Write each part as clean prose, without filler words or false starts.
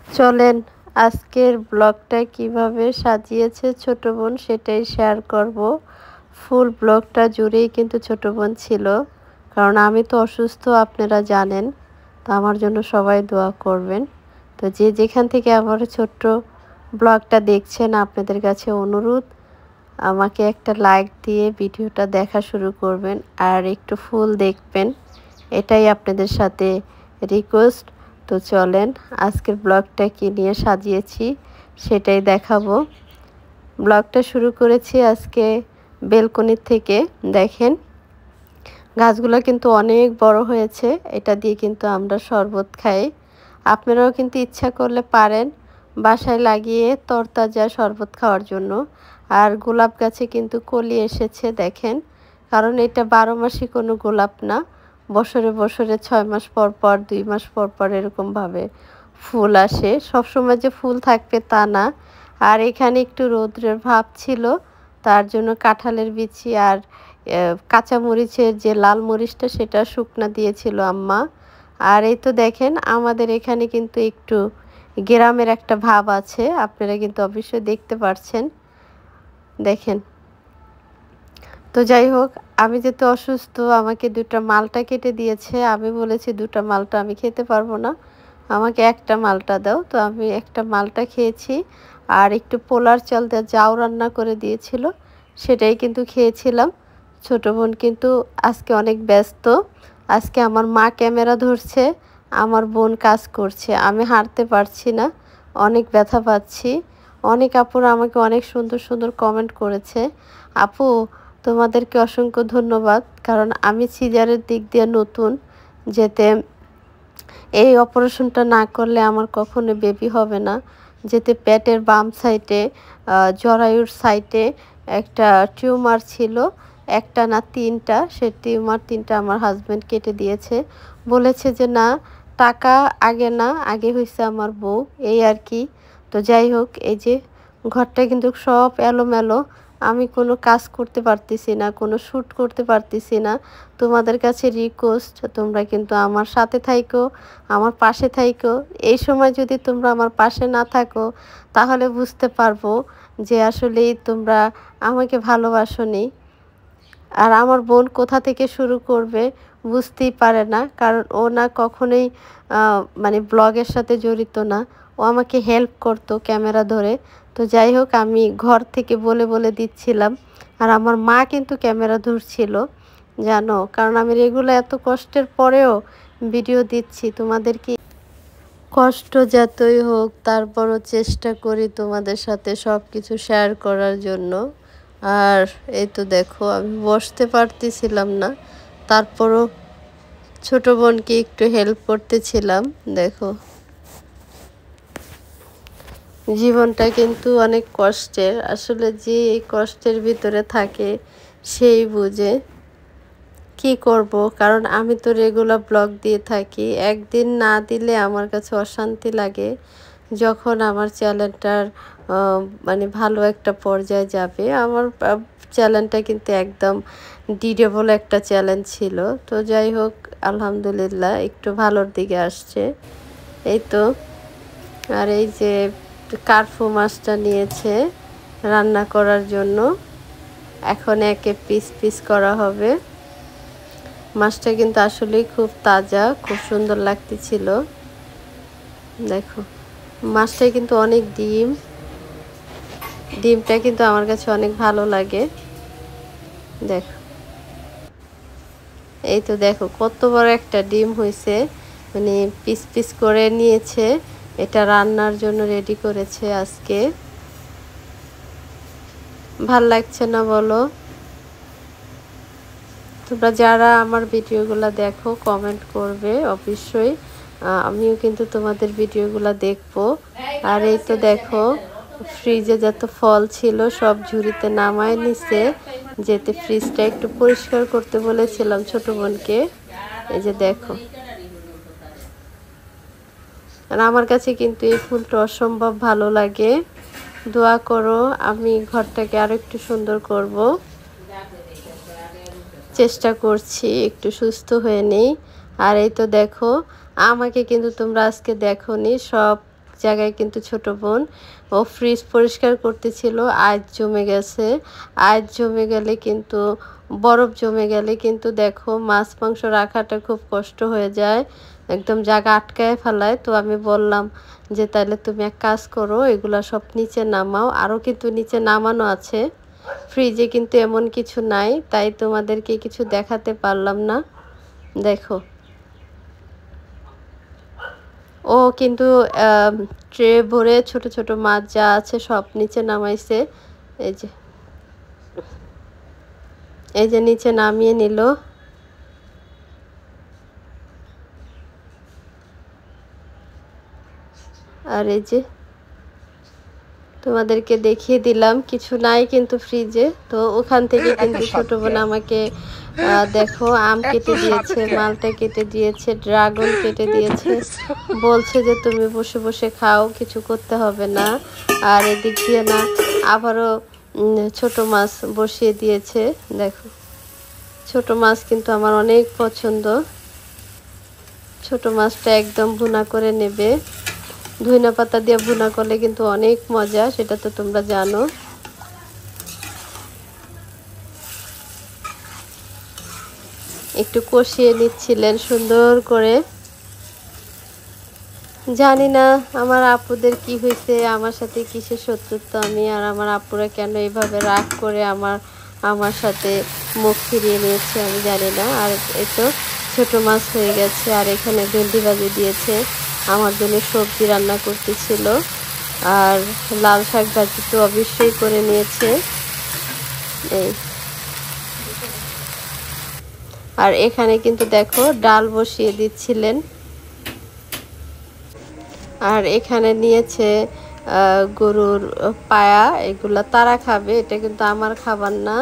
চলেন আজকের ব্লগটা কিভাবে সাজিয়েছে ছোট বোন সেটাই শেয়ার করব। ফুল ব্লগটা জুড়েই কিন্তু ছোট বোন ছিল, কারণ আমি তো অসুস্থ আপনারা জানেন। তো আমার জন্য সবাই দোয়া করবেন। তো যে যেখান থেকে আমার ছোট্ট ব্লগটা দেখছেন, আপনাদের কাছে অনুরোধ আমাকে একটা লাইক দিয়ে ভিডিওটা দেখা শুরু করবেন আর একটু ফুল দেখবেন, এটাই আপনাদের সাথে রিকোয়েস্ট। তো চলেন আজকের ব্লগটা কি নিয়ে সাজিয়েছি সেটাই দেখাবো। ব্লগটা শুরু করেছি আজকে বেলকনির থেকে। দেখেন গাছগুলো কিন্তু অনেক বড় হয়েছে, এটা দিয়ে কিন্তু আমরা শরবত খাই। আপনারাও কিন্তু ইচ্ছা করলে পারেন বাসায় লাগিয়ে তরতাজা শরবত খাওয়ার জন্য। আর গোলাপ গাছে কিন্তু কলি এসেছে দেখেন, কারণ এটা 12 মাসই কোনো গোলাপ না, বছরে বছরে 6 মাস পর পর 2 মাস পর পর এরকমভাবে ফুল আসে। সবসময় যে ফুল থাকবে তা না। আর এখানে একটু রৌদ্রের ভাব ছিল, তার জন্য কাঁঠালের বিচি আর কাঁচামরিচের যে লাল মরিচটা সেটা শুকনা দিয়েছিল আম্মা। আর এই তো দেখেন আমাদের এখানে কিন্তু একটু গ্রামের একটা ভাব আছে, আপনারা কিন্তু অবশ্যই দেখতে পাচ্ছেন। দেখেন তো যাই হোক, আমি যেহেতু অসুস্থ আমাকে 2টা মালটা কেটে দিয়েছে। আমি বলেছি 2টা মালটা আমি খেতে পারবো না, আমাকে একটা মালটা দাও। তো আমি একটা মালটা খেয়েছি, আর একটু পোলার চাল দিয়ে জাউ রান্না করে দিয়েছিল সেটাই কিন্তু খেয়েছিলাম। ছোট বোন কিন্তু আজকে অনেক ব্যস্ত। আজকে আমার মা ক্যামেরা ধরছে, আমার বোন কাজ করছে। আমি হাঁটতে পারছি না, অনেক ব্যথা পাচ্ছি। অনেক আপুরা আমাকে অনেক সুন্দর সুন্দর কমেন্ট করেছে। আপু তোমাদেরকে অসংখ্য ধন্যবাদ, কারণ আমি সিজারের দিক দিয়ে নতুন, যেতে এই অপারেশনটা না করলে আমার কখনো বেবি হবে না। যেতে পেটের বাম সাইডে জরায়ুর সাইডে একটা টিউমার ছিল, একটা না 3টা, সে টিউমার 3টা আমার হাজব্যান্ড কেটে দিয়েছে। বলেছে যে না, টাকা আগে না, আগে হয়েছে আমার বউ, এই আর কি। তো যাই হোক, এই যে ঘরটা কিন্তু সব এলোমেলো, আমি কোনো কাজ করতে পারতেছি না, কোনো শ্যুট করতে পারতেছি না। তোমাদের কাছে রিকোয়েস্ট, তোমরা কিন্তু আমার সাথে থাইকো, আমার পাশে থাইকো। এই সময় যদি তোমরা আমার পাশে না থাকো তাহলে বুঝতে পারবো যে আসলেই তোমরা আমাকে ভালোবাসোনি। আর আমার বোন কোথা থেকে শুরু করবে বুঝতেই পারে না, কারণ ও না কখনোই মানে ব্লগের সাথে জড়িত না। ও আমাকে হেল্প করতো ক্যামেরা ধরে। তো যাই হোক, আমি ঘর থেকে বলে বলে দিচ্ছিলাম। আর আমার মা কিন্তু ক্যামেরা ধরছিল জানো, কারণ আমি রেগুলার এত কষ্টের পরেও ভিডিও দিচ্ছি তোমাদেরকে। কষ্ট যতই হোক তারপরও চেষ্টা করি তোমাদের সাথে সব কিছু শেয়ার করার জন্য। আর এই তো দেখো আমি বসতে পারতেছিলাম না, তারপরও ছোট বোনকে একটু হেল্প করতেছিলাম। দেখো জীবনটা কিন্তু অনেক কষ্টের, আসলে যে এই কষ্টের ভিতরে থাকে সেই বুঝে। কি করব, কারণ আমি তো রেগুলার ব্লগ দিয়ে থাকি, একদিন না দিলে আমার কাছে অশান্তি লাগে। যখন আমার চ্যানেলটার মানে ভালো একটা পর্যায়ে যাবে, আমার চ্যানেলটা কিন্তু একদম ডিডেবল একটা চ্যানেল ছিল। তো যাই হোক, আলহামদুলিল্লাহ একটু ভালোর দিকে আসছে এই তো। আর এই যে কার্পু মাছটা নিয়েছে রান্না করার জন্য, এখন একে পিস পিস করা হবে। মাছটা কিন্তু আসলেই খুব তাজা, খুব সুন্দর লাগতেছিল। দেখো মাছটায় কিন্তু অনেক ডিমটা কিন্তু আমার কাছে অনেক ভালো লাগে। দেখো এই তো দেখো কত বড় একটা ডিম হয়েছে, মানে পিস পিস করে নিয়েছে, এটা রান্নার জন্য রেডি করেছে আজকে। ভাল লাগছে না বলো? তোমরা যারা আমার ভিডিওগুলো দেখো কমেন্ট করবে অবশ্যই, আমিও কিন্তু তোমাদের ভিডিওগুলো দেখবো। আর এই তো দেখো ফ্রিজে যত ফল ছিল সব ঝুড়িতে নামায় নিছে, যেতে ফ্রিজটা একটু পরিষ্কার করতে বলেছিলাম ছোট বোনকে। এই যে দেখো, আর আমার কাছে কিন্তু এই ফুলটা অসম্ভব ভালো লাগে। দোয়া করো আমি ঘরটাকে আরো একটু সুন্দর করব, চেষ্টা করছি একটু সুস্থ হয়ে নেই। আর এই তো দেখো আমাকে কিন্তু তোমরা আজকে দেখোনি, সব জায়গায় কিন্তু ছোট বোন ও ফ্রিজ পরিষ্কার করতেছিল, আইস জমে গেছে। আইস জমে গেলে কিন্তু, বরফ জমে গেলে কিন্তু দেখো মাছ মাংস রাখাটা খুব কষ্ট হয়ে যায়, একদম জায়গা আটকায় ফেলায়। তো আমি বললাম যে তাহলে তুমি এক কাজ করো, এগুলা সব নিচে নামাও। আরও কিন্তু নিচে নামানো আছে, ফ্রিজে কিন্তু এমন কিছু নাই, তাই তোমাদেরকে কিছু দেখাতে পারলাম না। দেখো ও কিন্তু ট্রে ভরে ছোট ছোট মাছ যা আছে সব নিচে নামাইছে। এই যে এই যে নিচে নামিয়ে নিল। আর এই যে তোমাদেরকে দেখিয়ে দিলাম, কিছু নাই কিন্তু ফ্রিজে। তো ওখান থেকে কিন্তু ছোট বোন আমাকে দেখো আম কেটে দিয়েছে, মালটা কেটে দিয়েছে, ড্রাগন কেটে দিয়েছে, বলছে যে তুমি বসে বসে খাও, কিছু করতে হবে না। আর এদিক দিয়ে না আবারও ছোট মাছ বসিয়ে দিয়েছে। দেখো ছোট মাছ কিন্তু আমার অনেক পছন্দ, ছোট মাছটা একদম ভুনা করে নেবে। ধইনা পাতা দিয়ে ভুনা করলে কিন্তু অনেক মজা, সেটা তো তোমরা জানো। একটু কষিয়ে নিচ্ছিলেন সুন্দর করে। জানি না আমার আপুদের কি হয়েছে, আমার সাথে কিসের শত্রুতা, আমি আর আমার আপুরা কেন এইভাবে রাগ করে আমার সাথে মুখ ফিরিয়ে নিয়েছে আমি জানি না। আর এই তো ছোটো মাছ হয়ে গেছে, আর এখানে ভেন্ডি ভাজি দিয়েছে, আমার জন্য সবজি রান্না করতেছিল, আর লাল শাক ভাজি তো অবশ্যই করে নিয়েছে। এই আর এখানে কিন্তু দেখো ডাল বসিয়ে দিচ্ছিলেন। আর এখানে নিয়েছে গরুর পায়া, এগুলা তারা খাবে, এটা কিন্তু আমার খাবার না।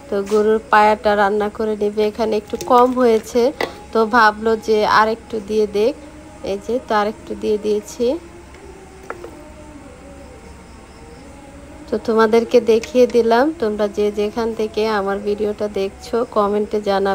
তো গরুর পায়াটা রান্না করে নেবে। এখানে একটু কম হয়েছে, তো ভাবলো যে আরেকটু দিয়ে দেখ, এই যে তো আরেকটু দিয়ে দিয়েছি। তো তোমাদেরকে দেখিয়ে দিলাম, তোমরা যে যেখান থেকে আমার ভিডিওটা দেখছো কমেন্টে জানাবে।